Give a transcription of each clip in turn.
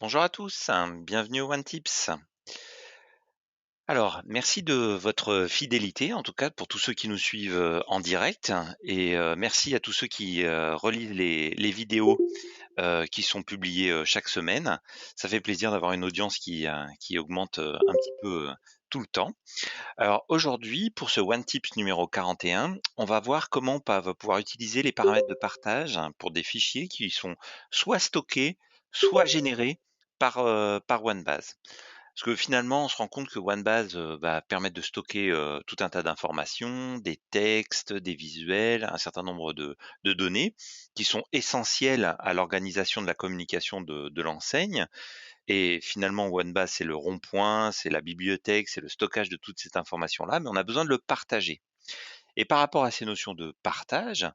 Bonjour à tous, bienvenue au One Tips. Alors, merci de votre fidélité, en tout cas pour tous ceux qui nous suivent en direct, et merci à tous ceux qui relisent les vidéos qui sont publiées chaque semaine. Ça fait plaisir d'avoir une audience qui augmente un petit peu tout le temps. Alors aujourd'hui, pour ce One Tips numéro 41, on va voir comment va pouvoir utiliser les paramètres de partage pour des fichiers qui sont soit stockés, soit générés par OneBase. Parce que finalement, on se rend compte que OneBase va permettre de stocker tout un tas d'informations, des textes, des visuels, un certain nombre de données qui sont essentielles à l'organisation de la communication de l'enseigne. Et finalement, OneBase, c'est le rond-point, c'est la bibliothèque, c'est le stockage de toute cette information-là, mais on a besoin de le partager. Et par rapport à ces notions de partage,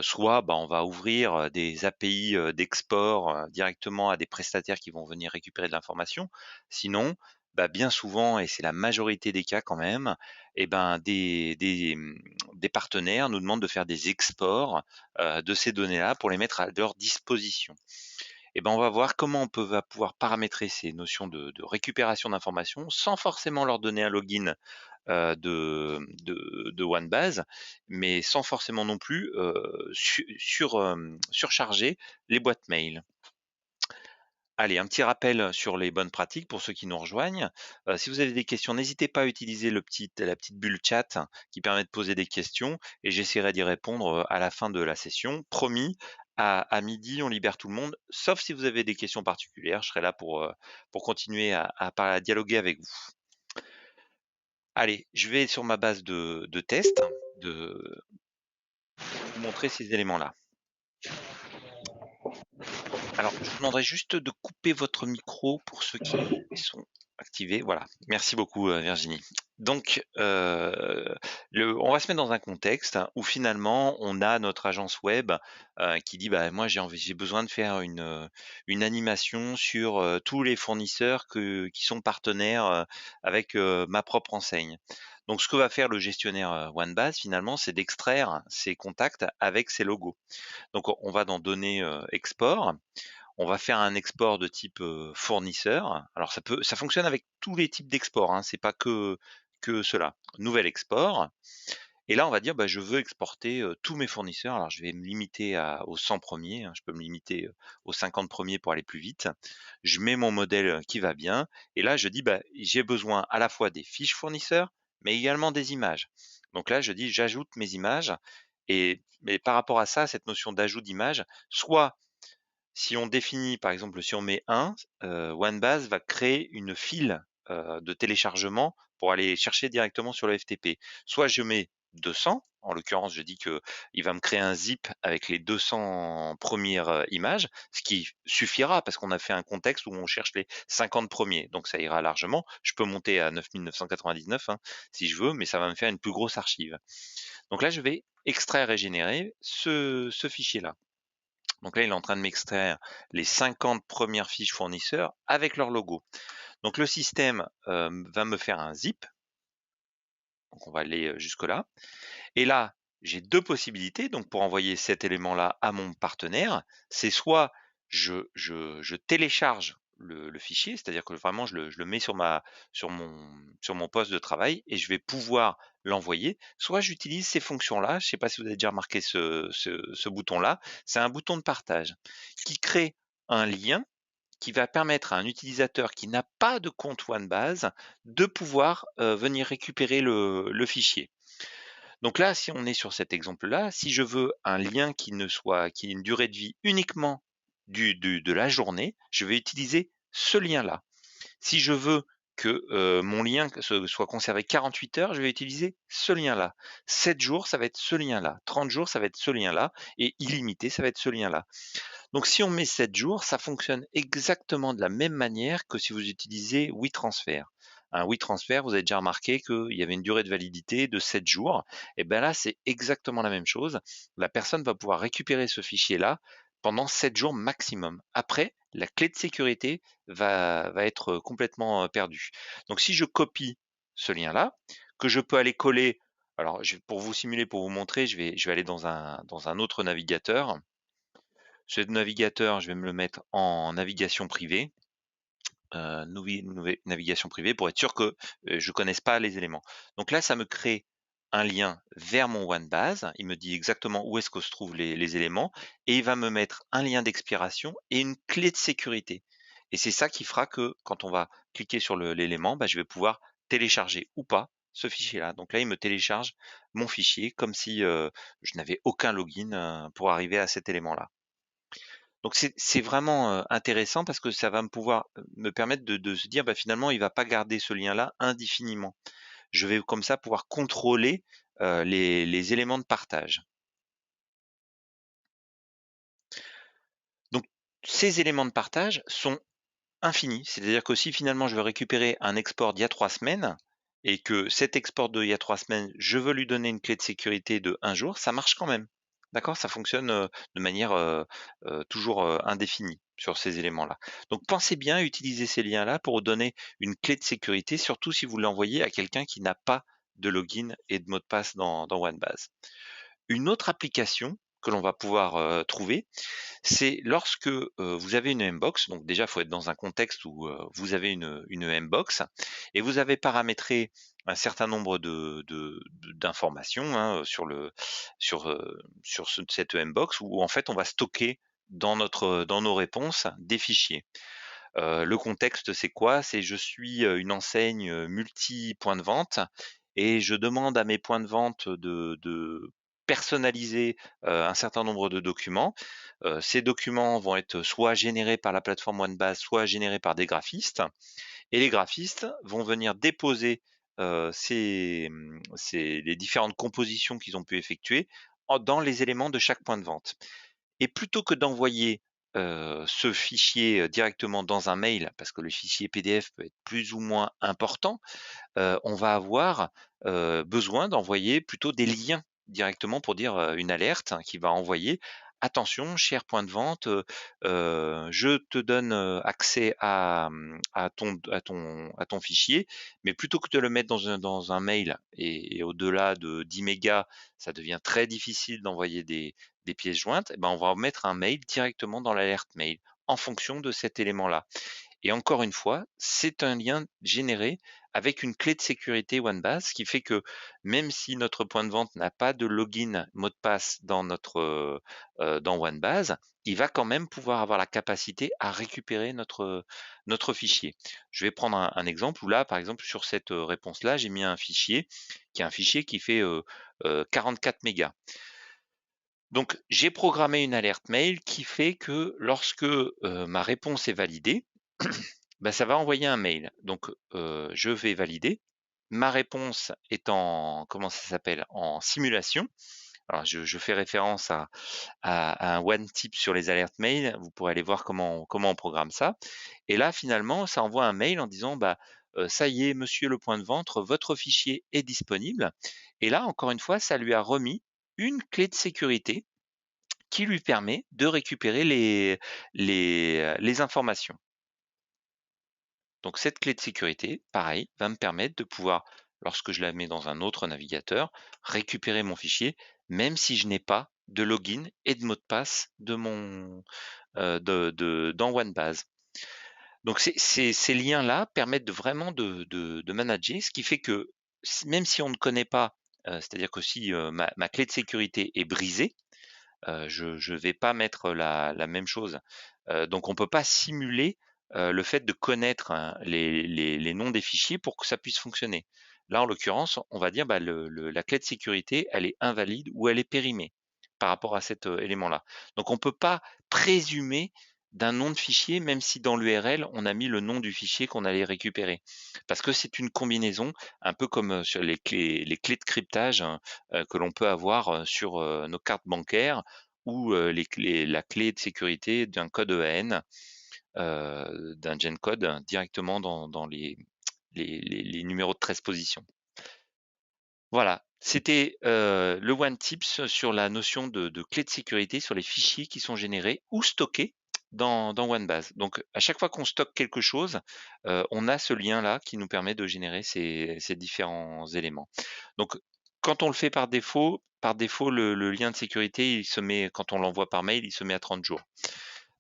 soit on va ouvrir des API d'export directement à des prestataires qui vont venir récupérer de l'information. Sinon, bien souvent, et c'est la majorité des cas quand même, et des partenaires nous demandent de faire des exports de ces données-là pour les mettre à leur disposition. Et ben, on va voir comment va pouvoir paramétrer ces notions de récupération d'informations sans forcément leur donner un login de OneBase, mais sans forcément non plus surcharger les boîtes mail. Allez, un petit rappel sur les bonnes pratiques pour ceux qui nous rejoignent. Si vous avez des questions, n'hésitez pas à utiliser la petite bulle chat qui permet de poser des questions et j'essaierai d'y répondre à la fin de la session. Promis, à midi, on libère tout le monde, sauf si vous avez des questions particulières. Je serai là pour continuer à dialoguer avec vous. Allez, je vais sur ma base de test de vous montrer ces éléments-là. Alors, je vous demanderai juste de couper votre micro pour ceux qui sont activés. Voilà. Merci beaucoup, Virginie. Donc, on va se mettre dans un contexte où finalement on a notre agence web qui dit moi j'ai besoin de faire une animation sur tous les fournisseurs qui sont partenaires avec ma propre enseigne. Donc, ce que va faire le gestionnaire OneBase finalement, c'est d'extraire ces contacts avec ces logos. Donc, on va dans Données export. On va faire un export de type fournisseur. Alors ça fonctionne avec tous les types d'export, hein, c'est pas que cela. Nouvel export. Et là, on va dire, je veux exporter tous mes fournisseurs. Alors, je vais me limiter aux 100 premiers. Hein, je peux me limiter aux 50 premiers pour aller plus vite. Je mets mon modèle qui va bien. Et là, je dis, j'ai besoin à la fois des fiches fournisseurs, mais également des images. Donc là, je dis, j'ajoute mes images. Mais par rapport à ça, cette notion d'ajout d'images, soit si on définit, par exemple, si on met 1, OneBase va créer une file de téléchargement pour aller chercher directement sur le FTP. Soit je mets 200, en l'occurrence, je dis qu'il va me créer un zip avec les 200 premières images, ce qui suffira parce qu'on a fait un contexte où on cherche les 50 premiers. Donc ça ira largement. Je peux monter à 9999 si je veux, mais ça va me faire une plus grosse archive. Donc là, je vais extraire et générer ce fichier-là. Donc là, il est en train de m'extraire les 50 premières fiches fournisseurs avec leur logo. Donc le système va me faire un zip. Donc on va aller jusque-là. Et là, j'ai deux possibilités. Donc pour envoyer cet élément-là à mon partenaire, c'est soit je télécharge le fichier, c'est-à-dire que vraiment je le mets sur mon poste de travail et je vais pouvoir l'envoyer. Soit j'utilise ces fonctions-là. Je ne sais pas si vous avez déjà remarqué ce bouton-là. C'est un bouton de partage qui crée un lien qui va permettre à un utilisateur qui n'a pas de compte OneBase de pouvoir venir récupérer le fichier. Donc là, si on est sur cet exemple-là, si je veux un lien qui ait une durée de vie uniquement de la journée, je vais utiliser ce lien-là. Si je veux que mon lien soit conservé 48 heures, je vais utiliser ce lien-là. 7 jours, ça va être ce lien-là. 30 jours, ça va être ce lien-là. Et illimité, ça va être ce lien-là. Donc si on met 7 jours, ça fonctionne exactement de la même manière que si vous utilisez WeTransfer. Un WeTransfer, vous avez déjà remarqué qu'il y avait une durée de validité de 7 jours. Et bien là, c'est exactement la même chose. La personne va pouvoir récupérer ce fichier-là pendant 7 jours maximum. Après, la clé de sécurité va être complètement perdue. Donc si je copie ce lien-là, que je peux aller coller, alors pour vous simuler, pour vous montrer, je vais aller dans un autre navigateur. Ce navigateur, je vais me le mettre en navigation privée, navigation privée pour être sûr que, je connaisse pas les éléments. Donc là, ça me crée un lien vers mon OneBase. Il me dit exactement où est-ce que se trouvent les éléments et il va me mettre un lien d'expiration et une clé de sécurité. Et c'est ça qui fera que quand on va cliquer sur l'élément, bah, je vais pouvoir télécharger ou pas ce fichier-là. Donc là, il me télécharge mon fichier comme si, je n'avais aucun login, pour arriver à cet élément-là. Donc c'est vraiment, intéressant parce que ça va me permettre de se dire: «Bah, finalement, il va pas garder ce lien-là indéfiniment». Je vais comme ça pouvoir contrôler, les éléments de partage. Donc ces éléments de partage sont infinis. C'est-à-dire que si finalement je veux récupérer un export d'il y a 3 semaines et que cet export d'il y a 3 semaines, je veux lui donner une clé de sécurité de 1 jour, ça marche quand même. D'accord? Ça fonctionne, de manière, toujours, indéfinie sur ces éléments-là. Donc pensez bien à utiliser ces liens-là pour donner une clé de sécurité, surtout si vous l'envoyez à quelqu'un qui n'a pas de login et de mot de passe dans OneBase. Une autre application que l'on va pouvoir, trouver, c'est lorsque, vous avez une Mbox, donc déjà, il faut être dans un contexte où, vous avez une Mbox et vous avez paramétré un certain nombre d'informations, hein, sur cette Mbox où en fait on va stocker dans nos réponses des fichiers. Le contexte, c'est quoi? C'est je suis, une enseigne, multi-points de vente et je demande à mes points de vente de personnaliser, un certain nombre de documents. Ces documents vont être soit générés par la plateforme OneBase, soit générés par des graphistes et les graphistes vont venir déposer, les différentes compositions qu'ils ont pu effectuer dans les éléments de chaque point de vente. Et plutôt que d'envoyer, ce fichier, directement dans un mail, parce que le fichier PDF peut être plus ou moins important, on va avoir, besoin d'envoyer plutôt des liens directement pour dire, une alerte qui va envoyer: «Attention cher point de vente, je te donne, accès à ton fichier, mais plutôt que de le mettre dans un mail et au-delà de 10 mégas, ça devient très difficile d'envoyer des pièces jointes, et ben, on va mettre un mail directement dans l'alerte mail, en fonction de cet élément-là». Et encore une fois, c'est un lien généré avec une clé de sécurité OneBase, ce qui fait que même si notre point de vente n'a pas de login, mot de passe dans OneBase, il va quand même pouvoir avoir la capacité à récupérer notre fichier. Je vais prendre un exemple où là, par exemple, sur cette réponse-là, j'ai mis un fichier qui est un fichier qui fait 44 mégas. Donc, j'ai programmé une alerte mail qui fait que lorsque ma réponse est validée, bah, ça va envoyer un mail. Donc, je vais valider. Ma réponse est en, comment ça s'appelle, en simulation. Alors, je fais référence à un one tip sur les alertes mail. Vous pourrez aller voir comment on programme ça. Et là, finalement, ça envoie un mail en disant, bah, ça y est, monsieur le point de vente, votre fichier est disponible. Et là, encore une fois, ça lui a remis une clé de sécurité qui lui permet de récupérer les informations. Donc cette clé de sécurité, pareil, va me permettre de pouvoir, lorsque je la mets dans un autre navigateur, récupérer mon fichier, même si je n'ai pas de login et de mot de passe dans OneBase. Donc ces liens-là permettent vraiment de manager, ce qui fait que même si on ne connaît pas, c'est-à-dire que si ma clé de sécurité est brisée, je vais pas mettre la même chose. Donc on peut pas simuler, le fait de connaître, hein, les noms des fichiers pour que ça puisse fonctionner. Là, en l'occurrence, on va dire, bah, la clé de sécurité, elle est invalide ou elle est périmée par rapport à cet, élément-là. Donc on peut pas présumer d'un nom de fichier, même si dans l'URL, on a mis le nom du fichier qu'on allait récupérer. Parce que c'est une combinaison, un peu comme, sur les clés de cryptage, hein, que l'on peut avoir, sur, nos cartes bancaires ou, la clé de sécurité d'un code EAN, d'un GENCODE directement dans les numéros de 13 positions. Voilà, c'était, le one tips sur la notion de clé de sécurité sur les fichiers qui sont générés ou stockés dans OneBase. Donc à chaque fois qu'on stocke quelque chose, on a ce lien-là qui nous permet de générer ces différents éléments. Donc quand on le fait par défaut le lien de sécurité, il se met quand on l'envoie par mail, il se met à 30 jours.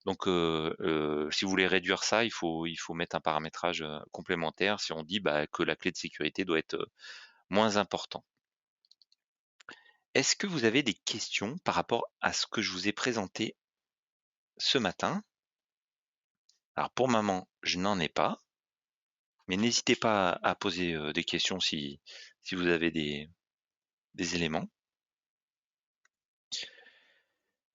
Donc si vous voulez réduire ça, il faut mettre un paramétrage, complémentaire si on dit, bah, que la clé de sécurité doit être, moins important. Est-ce que vous avez des questions par rapport à ce que je vous ai présenté ce matin? Alors pour le moment, je n'en ai pas, mais n'hésitez pas à poser, des questions si vous avez des éléments.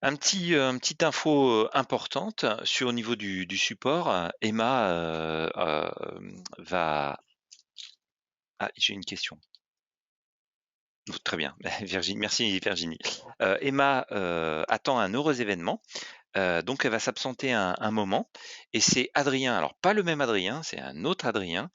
Un petite info, importante sur au niveau du support, Emma, va ah, j'ai une question. Très bien, Virginie, merci Virginie. Emma, attend un heureux événement. Donc elle va s'absenter un moment et c'est Adrien, alors pas le même Adrien, c'est un autre Adrien,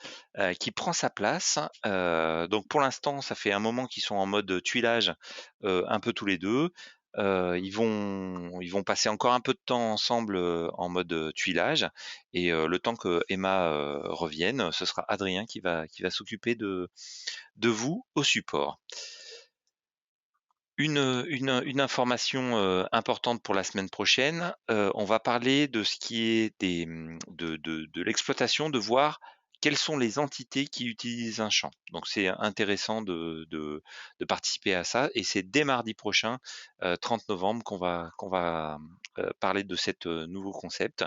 qui prend sa place. Donc pour l'instant, ça fait un moment qu'ils sont en mode tuilage, un peu tous les 2. Ils vont passer encore un peu de temps ensemble, en mode, tuilage et le temps que Emma, revienne, ce sera Adrien qui va s'occuper de vous au support. Une information, importante pour la semaine prochaine, on va parler de ce qui est de l'exploitation, de voir quelles sont les entités qui utilisent un champ. Donc c'est intéressant de participer à ça et c'est dès mardi prochain, 30 novembre qu'on va parler de cette, nouveau concept.